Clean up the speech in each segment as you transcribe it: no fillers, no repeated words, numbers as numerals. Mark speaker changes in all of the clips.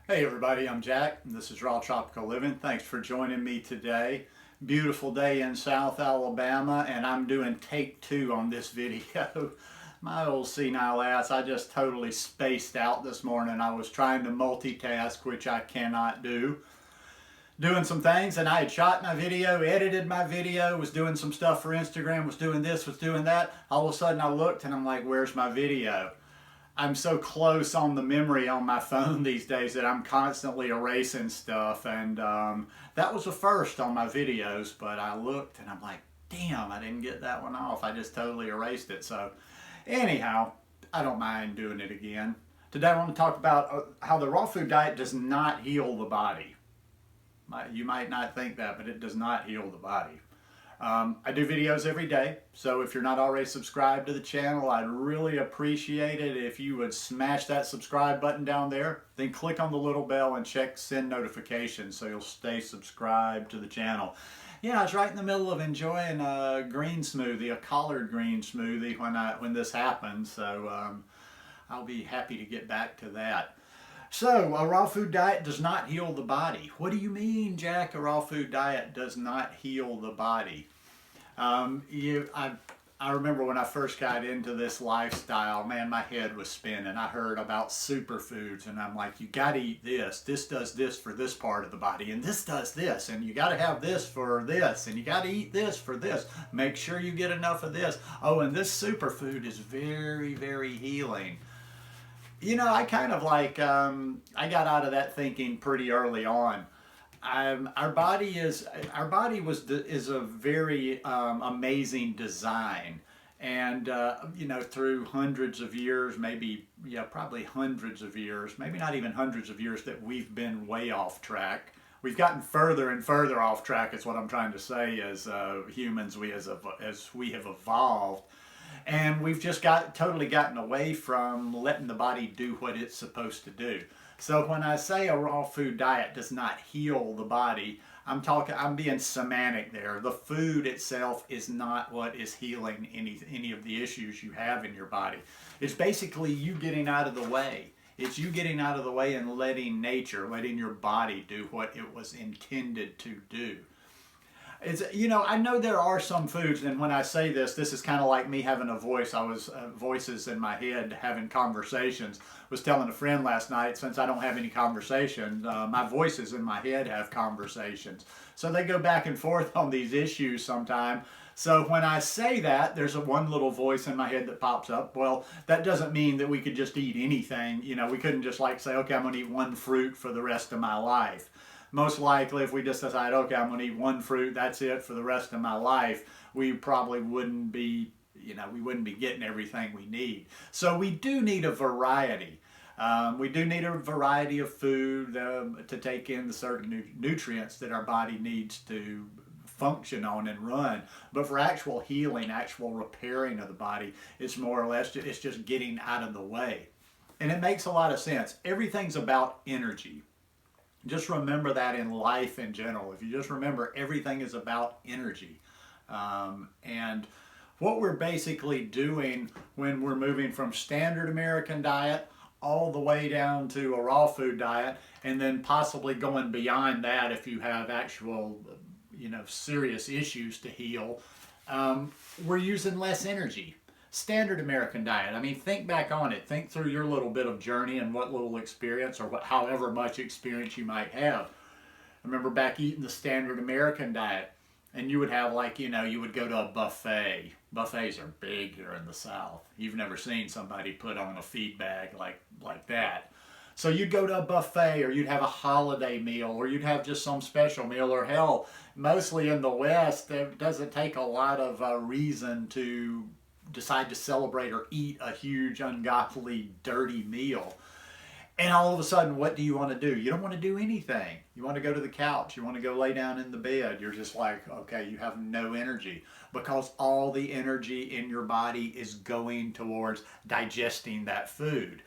Speaker 1: Hey everybody, I'm Jack, and this is Raw Tropical Living. Thanks for joining me today. Beautiful day in South Alabama, and I'm doing take two on this video. My old senile ass, I just totally spaced out this morning. I was trying to multitask, which I cannot do. Doing some things, and I had shot my video, edited my video, was doing some stuff for Instagram, was doing this, was doing that. All of a sudden I looked and I'm like, where's my video? I'm so close on the memory on my phone these days that I'm constantly erasing stuff, and that was the first on my videos, but I looked and I'm like, damn, I didn't get that one off. I just totally erased it. So anyhow, I don't mind doing it again. Today I want to talk about how the raw food diet does not heal the body. You might not think that, but it does not heal the body. I do videos every day, so if you're not already subscribed to the channel, I'd really appreciate it if you would smash that subscribe button down there, then click on the little bell and check send notifications so you'll stay subscribed to the channel. Yeah, I was right in the middle of enjoying a green smoothie, a collard green smoothie when this happened, so I'll be happy to get back to that. So, a raw food diet does not heal the body. What do you mean, Jack? A raw food diet does not heal the body? I remember when I first got into this lifestyle, man, my head was spinning. I heard about superfoods, and I'm like, you got to eat this. This does this for this part of the body, and this does this, and you got to have this for this, and you got to eat this for this. Make sure you get enough of this. Oh, and this superfood is very, very healing. You know, I kind of like, I got out of that thinking pretty early on. Our body is a very amazing design, and you know, through hundreds of years, maybe, yeah, probably hundreds of years, maybe not even hundreds of years, that we've been way off track. We've gotten further and further off track, is what I'm trying to say, as humans, as we have evolved. And we've just totally gotten away from letting the body do what it's supposed to do. So when I say a raw food diet does not heal the body, I'm being semantic there. The food itself is not what is healing any of the issues you have in your body. It's basically you getting out of the way. It's you getting out of the way and letting nature, letting your body do what it was intended to do. You know, I know there are some foods, and when I say this is kind of like me having a voice. I was voices in my head having conversations. Was telling a friend last night, since I don't have any conversations, my voices in my head have conversations. So they go back and forth on these issues sometime. So when I say that, there's one little voice in my head that pops up. Well, that doesn't mean that we could just eat anything. You know, we couldn't just like say, okay, I'm going to eat one fruit for the rest of my life. Most likely, if we just decide, okay, I'm going to eat one fruit, that's it for the rest of my life, we probably wouldn't be, you know, we wouldn't be getting everything we need. So we do need a variety. We do need a variety of food to take in the certain nutrients that our body needs to function on and run. But for actual healing, actual repairing of the body, it's more or less, it's just getting out of the way. And it makes a lot of sense. Everything's about energy. Just remember that in life in general. If you just remember, everything is about energy. And what we're basically doing when we're moving from standard American diet all the way down to a raw food diet, and then possibly going beyond that if you have actual, you know, serious issues to heal, we're using less energy. Standard American diet. I mean, think back on it. Think through your little bit of journey and what little experience, or however much experience you might have. I remember back eating the standard American diet, and you would have, like, you know, you would go to a buffet. Buffets are big here in the South. You've never seen somebody put on a feed bag like that. So you'd go to a buffet, or you'd have a holiday meal, or you'd have just some special meal, or hell, mostly in the West, it doesn't take a lot of reason to decide to celebrate or eat a huge, ungodly, dirty meal. And all of a sudden, what do you want to do? You don't want to do anything. You want to go to the couch. You want to go lay down in the bed. You're just like, okay, you have no energy, because all the energy in your body is going towards digesting that food.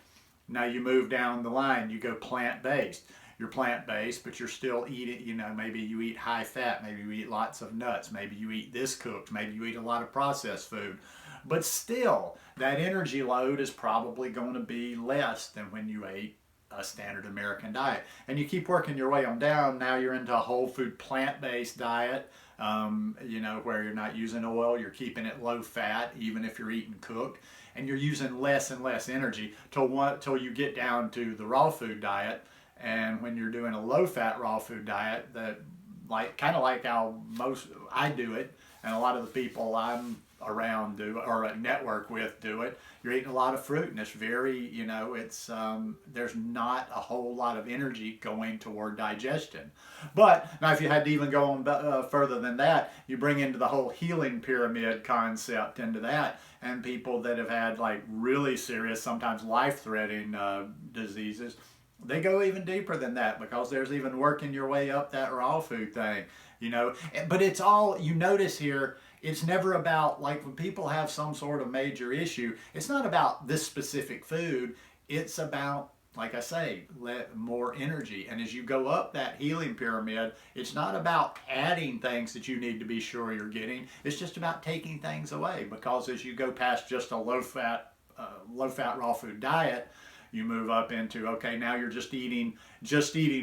Speaker 1: Now you move down the line, you go plant-based. You're plant-based, but you're still eating, you know, maybe you eat high fat, maybe you eat lots of nuts, maybe you eat this cooked, maybe you eat a lot of processed food. But still, that energy load is probably going to be less than when you ate a standard American diet. And you keep working your way on down. Now you're into a whole food plant-based diet, you know, where you're not using oil, you're keeping it low fat, even if you're eating cooked, and you're using less and less energy till you get down to the raw food diet. And when you're doing a low fat raw food diet, that kind of like how I do it, and a lot of the people I'm around do, or network with, do it. You're eating a lot of fruit, and it's very, you know, it's there's not a whole lot of energy going toward digestion. But now, if you had to even go on further than that, you bring into the whole healing pyramid concept into that, and people that have had like really serious, sometimes life-threatening diseases, they go even deeper than that, because there's even working your way up that raw food thing, you know. But it's all, you notice here, it's never about, like when people have some sort of major issue, it's not about this specific food. It's about, like I say, more energy. And as you go up that healing pyramid, it's not about adding things that you need to be sure you're getting. It's just about taking things away, because as you go past just a low-fat raw food diet, you move up into, okay, now you're just eating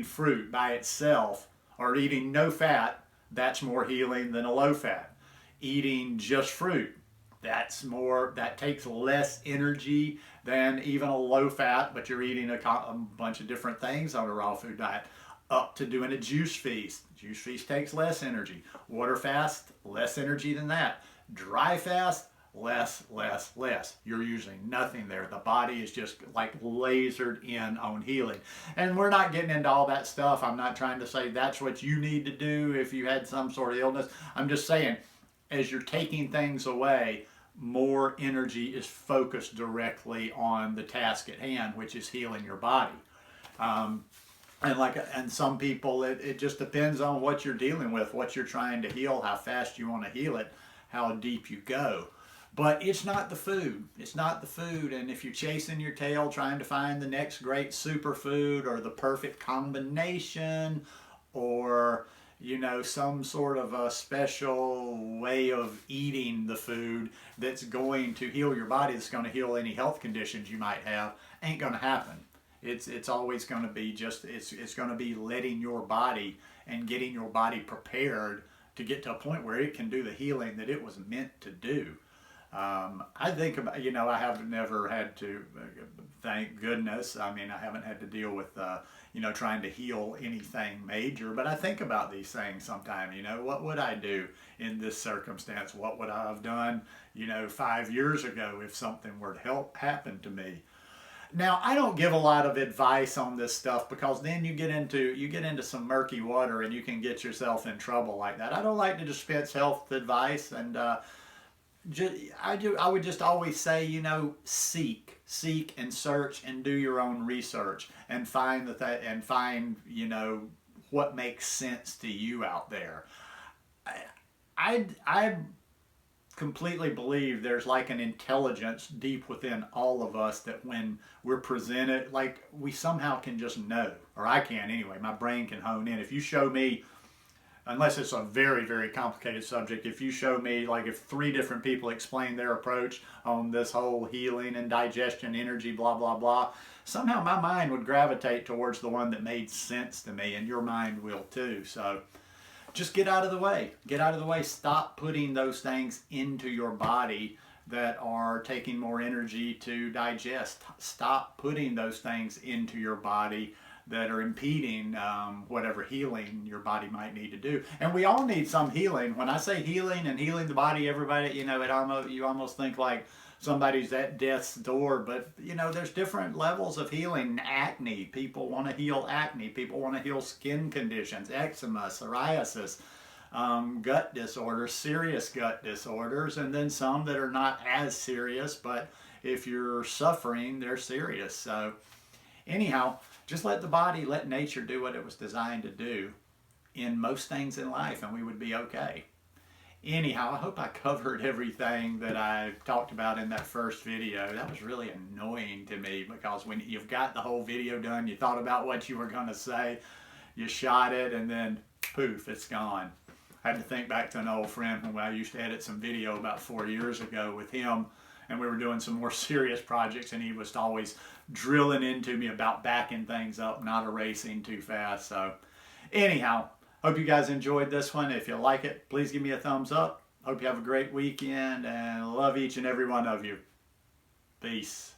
Speaker 1: fruit by itself, or eating no fat. That's more healing than a low fat. Eating just fruit, that takes less energy than even a low fat, but you're eating a bunch of different things on a raw food diet. Up to doing a juice feast. Juice feast takes less energy. Water fast, less energy than that. Dry fast, less. You're using nothing there. The body is just like lasered in on healing. And we're not getting into all that stuff. I'm not trying to say that's what you need to do if you had some sort of illness. I'm just saying, as you're taking things away, more energy is focused directly on the task at hand, which is healing your body. And some people, it just depends on what you're dealing with, what you're trying to heal, how fast you want to heal it, how deep you go. But it's not the food. It's not the food. And if you're chasing your tail trying to find the next great superfood or the perfect combination, or, you know, some sort of a special way of eating the food that's going to heal your body, that's going to heal any health conditions you might have, ain't going to happen. It's always going to be just, it's going to be letting your body and getting your body prepared to get to a point where it can do the healing that it was meant to do. I think about, you know, I have never had to, thank goodness, I mean, I haven't had to deal with, you know, trying to heal anything major, but I think about these things sometimes, you know, what would I do in this circumstance? What would I have done, you know, 5 years ago if something were to happen to me? Now, I don't give a lot of advice on this stuff, because then you get into some murky water and you can get yourself in trouble like that. I don't like to dispense health advice, and I would just always say, you know, seek and search and do your own research and find you know, what makes sense to you out there. I completely believe there's like an intelligence deep within all of us that when we're presented, like, we somehow can just know, or I can anyway, my brain can hone in. If you show me, unless it's a very, very complicated subject, if you show me, like, if 3 different people explain their approach on this whole healing and digestion, energy, blah, blah, blah, somehow my mind would gravitate towards the one that made sense to me, and your mind will too. So just get out of the way. Get out of the way. Stop putting those things into your body that are taking more energy to digest. Stop putting those things into your body that are impeding whatever healing your body might need to do. And we all need some healing. When I say healing and healing the body, everybody, you know, you almost think like somebody's at death's door. But, you know, there's different levels of healing. Acne, people want to heal acne. People want to heal skin conditions, eczema, psoriasis, gut disorders, serious gut disorders, and then some that are not as serious, but if you're suffering, they're serious. So anyhow, just let the body, let nature do what it was designed to do in most things in life, and we would be okay. Anyhow, I hope I covered everything that I talked about in that first video. That was really annoying to me, because when you've got the whole video done, you thought about what you were going to say, you shot it, and then poof, it's gone. I had to think back to an old friend when I used to edit some video about 4 years ago with him, and we were doing some more serious projects, and he was always drilling into me about backing things up, not erasing too fast. So anyhow, hope you guys enjoyed this one. If you like it, please give me a thumbs up. Hope you have a great weekend and love each and every one of you. Peace.